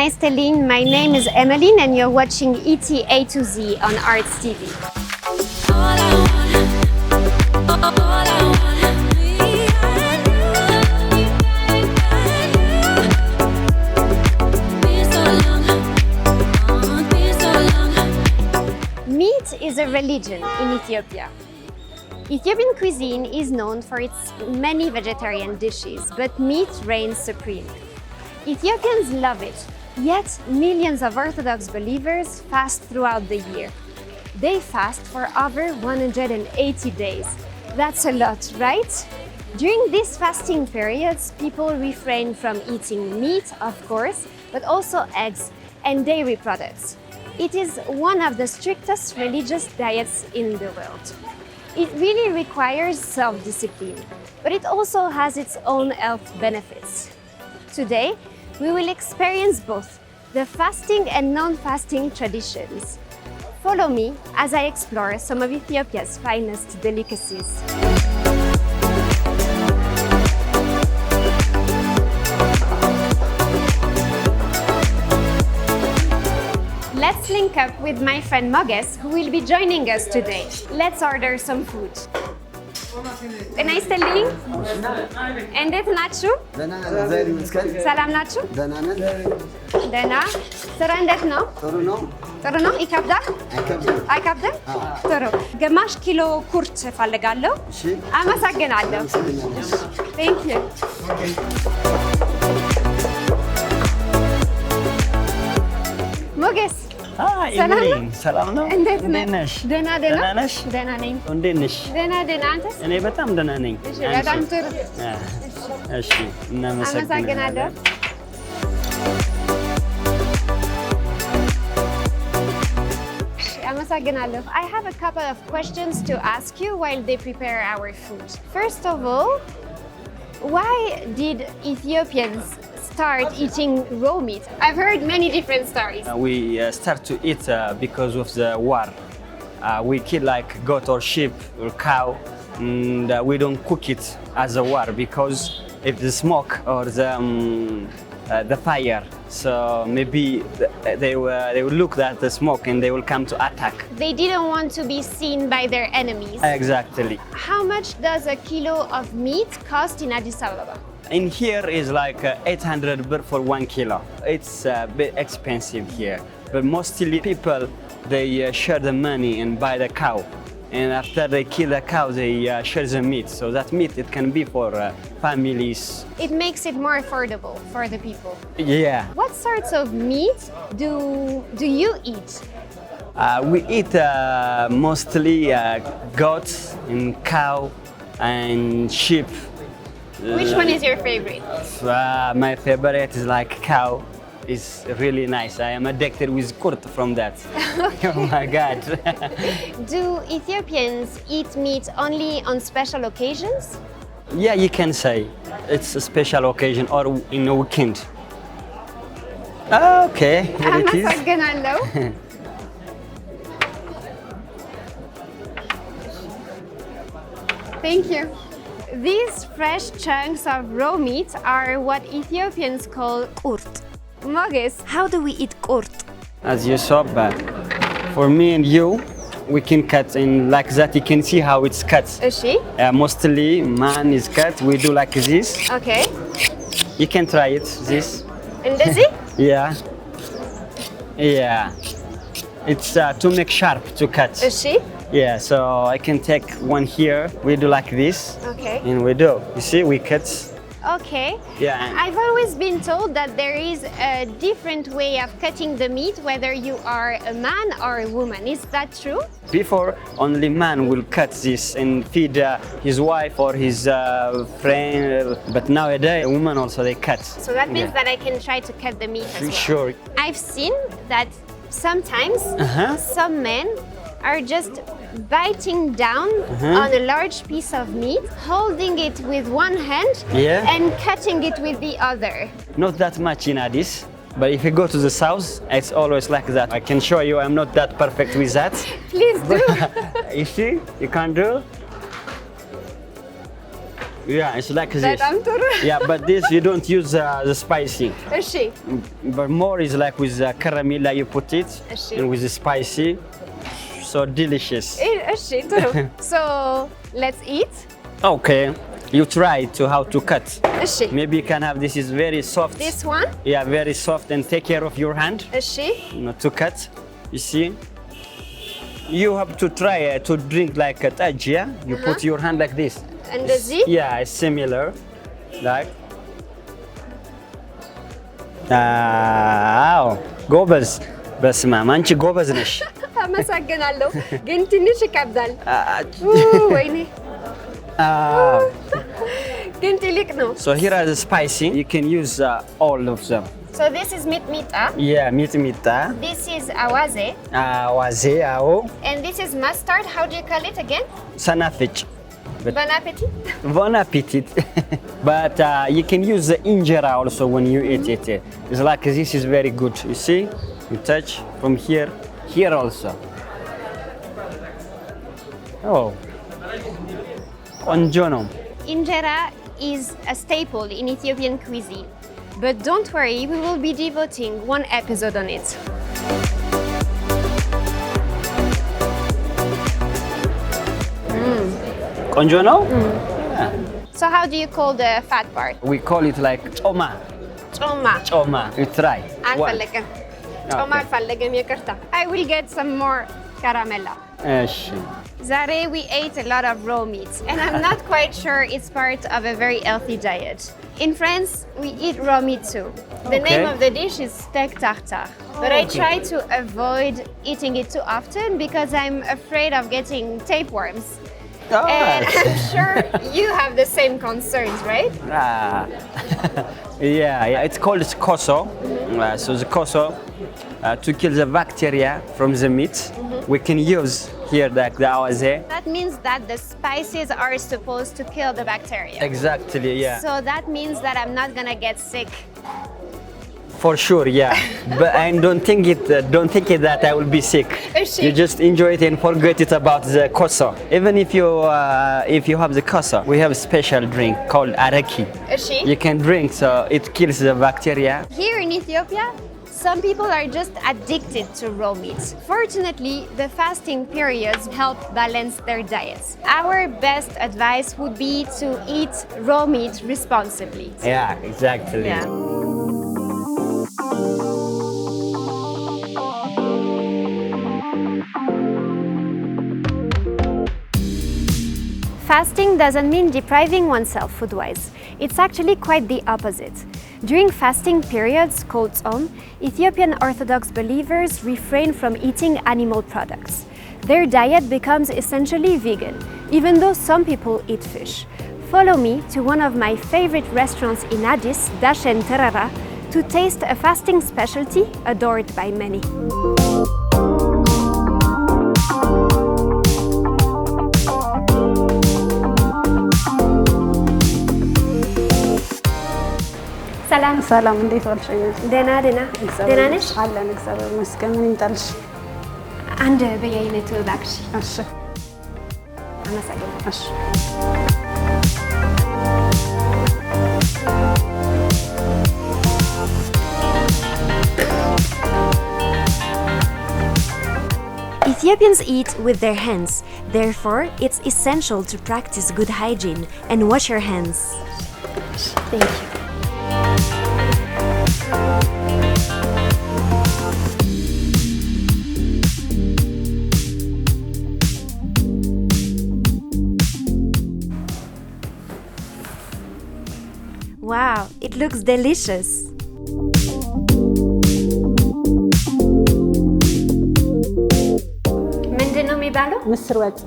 ይስጥልኝ. My name is Emmeline and you're watching ET A to Z on Arts TV. Meat is a religion in Ethiopia. Ethiopian cuisine is known for its many vegetarian dishes, but meat reigns supreme. Ethiopians love it, yet millions of Orthodox believers fast throughout the year. They fast for over 180 days. That's a lot, right? During these fasting periods, people refrain from eating meat, of course, but also eggs and dairy products. It is one of the strictest religious diets in the world. It really requires self-discipline, but it also has its own health benefits. Today, we will experience both the fasting and non-fasting traditions. Follow me as I explore some of Ethiopia's finest delicacies. Let's link up with my friend Moges, who will be joining us today. Let's order some food. ጤና ይስጥልኝ. እንዴት ናችሁ? ሰላም ናችሁ? ደህና። ስራ እንዴት ነው? ጥሩ ነው። ይከብዳል? አይከብድም? ጥሩ። ግማሽ ኪሎ ኩርት እፈልጋለሁ። አመሰግናለሁ። Thank you. ሞገስ ሰላም ነው? እንዴት ነሽ? ደህና ነሽ? ደህና ነኝ። እንዴት ነሽ? ደህና። አንተስ? እኔ በጣም ደህና ነኝ። እሺ፣ በጣም ጥሩ። እሺ፣ እናመሰግናለን። አመሰግናለሁ. I have a couple of questions to ask you while they prepare our food. First of all, why did Ethiopians start eating raw meat? I've heard many different stories. We start to eat because of the war. We kill like goat or sheep or cow, and we don't cook it as a war because if the smoke or the fire, so maybe they will look at the smoke and they will come to attack. They didn't want to be seen by their enemies. Exactly. How much does a kilo of meat cost in Addis Ababa? In here is like 800 birr for 1 kilo. It's a bit expensive here, but mostly people they share the money and buy the cow, and after they kill the cow, they share the meat. So that meat it can be for families. It makes it more affordable for the people. Yeah. What sorts of meat do you eat? We eat mostly goats and cow and sheep. Which one is your favorite? My favorite is like cow. It's really nice. I am addicted with kurt from that. Okay. Oh my God. Do Ethiopians eat meat only on special occasions? Yeah, you can say it's a special occasion or in a weekend. Okay, here it is. አመሰግናለሁ. Thank you. These fresh chunks of raw meat are what Ethiopians call kurt. Moges, how do we eat kurt? As you saw, but for me and you, we can cut in like that. You can see how it's cut. እሺ. Mostly man is cut. We do like this. Okay. You can try it. This. እንደዚህ? Yeah. It's to make sharp to cut. እሺ. Yeah, so I can take one here. We do like this. Okay. And we do. You see, we cut. Okay. Yeah. I've always been told that there is a different way of cutting the meat, whether you are a man or a woman. Is that true? Before, only man will cut this and feed his wife or his friend. But nowadays, women also they cut. So that means that I can try to cut the meat as well. Sure. I've seen that sometimes some men are just biting down on a large piece of meat, holding it with one hand and cutting it with the other. Not that much in Addis, but if you go to the south, it's always like that. I can show you I'm not that perfect with that. Please do. You see, you can't do. Yeah, it's like this. በጣም ጥሩ። Yeah, but this you don't use the spicy. እሺ But more is like with caramel, you put it, እሺ and with the spicy, so delicious. እሺ ጥሩ so let's eat Okay, you try to how to cut. እሺ Maybe you can have this is very soft. this one Yeah, very soft, and take care of your hand እሺ to cut. You see, you have to try to drink like a taj. Yeah, you put your hand like this. እንደዚህ Yeah, it's similar, like. Wow, ጎበዝ በስመ አብ አንቺ ጎበዝ ነሽ። አመሰግናለሁ ግን ትንሽ ይከብዳል ወይኔ ግን ትልቅ ነው So here are the spicy. You can use all of them. so this is mitmita Yeah, ሚጥሚጣ this is awaze አዋዜ አዎ and this is mustard how do you call it again ሰናፍጭ bon appetit Bon appetit. But you can use the injera also when you eat it. It's like this is very good. You see, you touch from here, here also. Oh, ቆንጆ ነው። injera is a staple in Ethiopian cuisine but don't worry we will be devoting one episode on it ቆንጆ ነው? so how do you call the fat part We call it like ጮማ ጮማ ጮማ. You try. አልፈለግም ጮማ አልፈለግም ይቅርታ I will get some more caramella እሺ ዛሬ we ate a lot of raw meat and I'm not quite sure it's part of a very healthy diet. In France, we eat raw meat too. The name of the dish is steak tartare. But I try to avoid eating it too often because I'm afraid of getting tapeworms. And I'm sure you have the same concerns, right? Yeah, it's called koso. So the koso, to kill the bacteria from the meat, we can use here like the awaze. That means that the spices are supposed to kill the bacteria. Exactly, yeah. So that means that I'm not gonna get sick. For sure, yeah. But I don't think it that I will be sick. You just enjoy it and forget it about the koso. Even if you have the koso, we have a special drink called araki. You can drink, so it kills the bacteria. Here in Ethiopia, some people are just addicted to raw meat. Fortunately, the fasting periods help balance their diets. Our best advice would be to eat raw meat responsibly. Yeah, exactly. Yeah. Fasting doesn't mean depriving oneself food-wise. It's actually quite the opposite. During fasting periods called tzom, Ethiopian Orthodox believers refrain from eating animal products. Their diet becomes essentially vegan, even though some people eat fish. Follow me to one of my favorite restaurants in Addis, Dashen Terara, to taste a fasting specialty adored by many. ሰላም ሰላም እንዴት ዋልሽ? ደህና ደህና ደህና ነሽ? አለን እግዚአብሔር ይመስገን። ምን ይምጣልሽ? አንድ በየአይነቱ እባክሽ። እሺ አመሰግናለሁ። እሺ Ethiopians eat with their hands. Therefore, it's essential to practice good hygiene and wash your hands. Thank you. Wow, it looks delicious. ምንድነው የሚባለው? ምስር ወጥ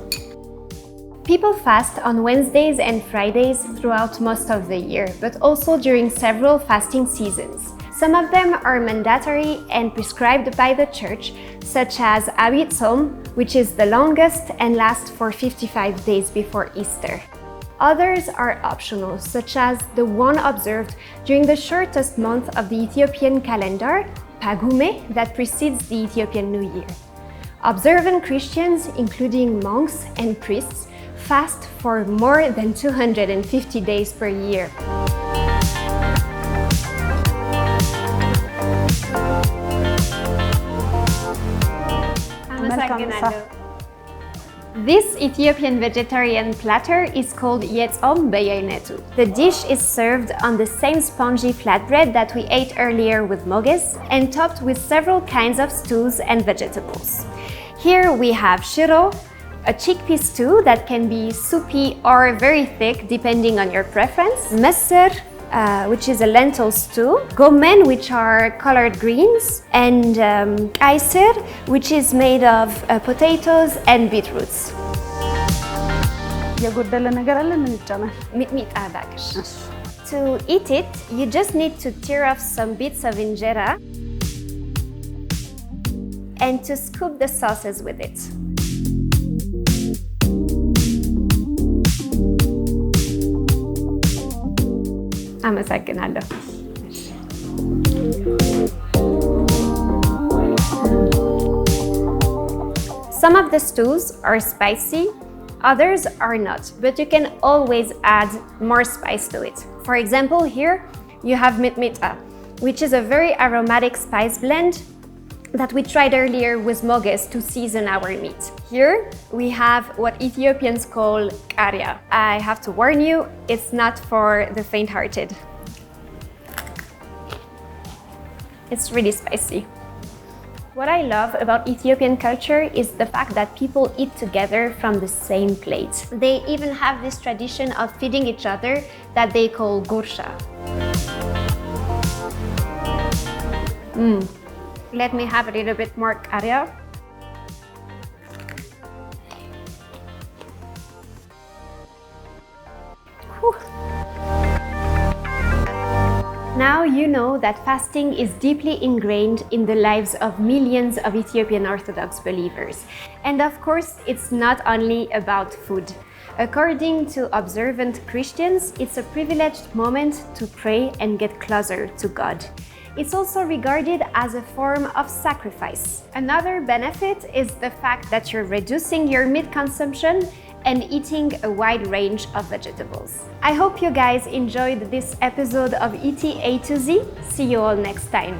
People fast on Wednesdays and Fridays throughout most of the year, but also during several fasting seasons. Some of them are mandatory and prescribed by the church, such as Abi Tzom, which is the longest and lasts for 55 days before Easter. Others are optional, such as the one observed during the shortest month of the Ethiopian calendar, Pagume, that precedes the Ethiopian New Year. Observant Christians, including monks and priests, fast for more than 250 days per year. This Ethiopian vegetarian platter is called Beyaynetu. The dish is served on the same spongy flatbread that we ate earlier with moges and topped with several kinds of stews and vegetables. Here we have shiro, a chickpea stew that can be soupy or very thick depending on your preference, messer, which is a lentil stew, gomen, which are colored greens, and kaysir, which is made of potatoes and beetroots. የጎደለ ነገር አለ ምን ይጫናል? ሚጥሚጣ ዳቅሽ. To eat it, you just need to tear off some bits of injera and to scoop the sauces with it. አመሰግናለሁ. Some of the stews are spicy, others are not, but you can always add more spice to it. For example, here you have mitmita, which is a very aromatic spice blend that we tried earlier with moges to season our meat. Here we have what Ethiopians call karya. I have to warn you, it's not for the faint-hearted. It's really spicy. What I love about Ethiopian culture is the fact that people eat together from the same plate. They even have this tradition of feeding each other that they call gursha. Let me have a little bit more karya. Now you know that fasting is deeply ingrained in the lives of millions of Ethiopian Orthodox believers. And of course, it's not only about food. According to observant Christians, it's a privileged moment to pray and get closer to God. It's also regarded as a form of sacrifice. Another benefit is the fact that you're reducing your meat consumption and eating a wide range of vegetables. I hope you guys enjoyed this episode of ET A to Z. See you all next time.